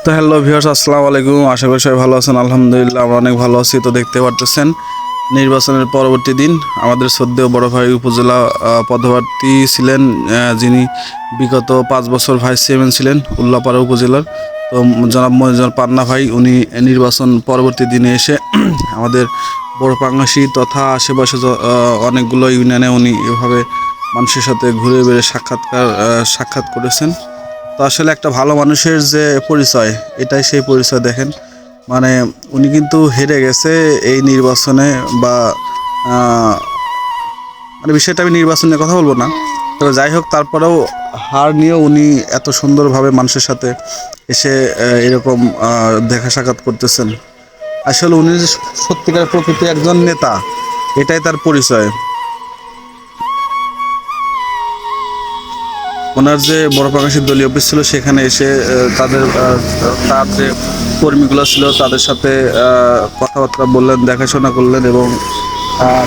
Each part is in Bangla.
তো হ্যালো ভিউয়ার্স, আসসালামু আলাইকুম। আশা করি সবাই ভালো আছেন। আলহামদুলিল্লাহ আমরা অনেক ভালো আছি। তো দেখতে পারতেছেন নির্বাচনের পরবর্তী দিন আমাদের শ্রদ্ধেয় বড় ভাই উপজেলা পদপ্রার্থী ছিলেন, যিনি বিগত 5 বছর ভাইস চেয়ারম্যান ছিলেন উল্লাপাড়া উপজেলার। তো জনাব মনিজুর পান্না ভাই উনি নির্বাচন পরবর্তী দিনে এসে আমাদের বড় পাঙ্গাসি তথা আশেপাশে অনেকগুলো ইউনিয়নে উনি এভাবে মানুষের সাথে ঘুরে বেড়ে সাক্ষাৎ করেছেন। তো আসলে একটা ভালো মানুষের যে পরিচয়, এটাই সেই পরিচয়। দেখেন মানে উনি কিন্তু হেরে গেছে এই নির্বাচনে, বা মানে বিষয়টা আমি নির্বাচনের কথা বলবো না, তবে যাই হোক তারপরেও হার নিয়েও উনি এত সুন্দরভাবে মানুষের সাথে এসে এরকম দেখা সাক্ষাৎ করতেছেন। আসলে উনি যে সত্যিকার প্রকৃত একজন নেতা, এটাই তার পরিচয়। ওনার যে বড় পাঙ্গাসির দলীয় অফিস ছিল সেখানে এসে তার যে কর্মীগুলো ছিল তাদের সাথে কথাবার্তা বললেন, দেখাশোনা করলেন এবং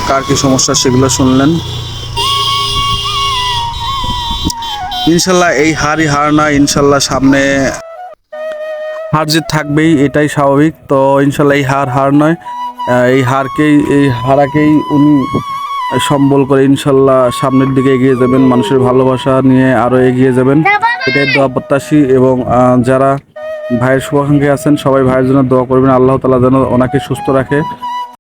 কার কি সমস্যা সেগুলো শুনলেন। ইনশাল্লাহ এই হার না, ইনশাল্লাহ সামনে হার জিত থাকবেই, এটাই স্বাভাবিক। তো ইনশাল্লাহ এই হার নয়, এই হারাকেই উনি সম্বল করে ইনশাল্লাহ সামনের দিকে এগিয়ে যাবেন, মানুষের ভালোবাসা নিয়ে আরও এগিয়ে যাবেন, এটাই দোয়া প্রত্যাশী। এবং যারা ভাইয়ের শুভাকাঙ্ক্ষী আছেন সবাই ভাইয়ের জন্য দোয়া করবেন, আল্লাহ তাআলা যেন ওনাকে সুস্থ রাখে।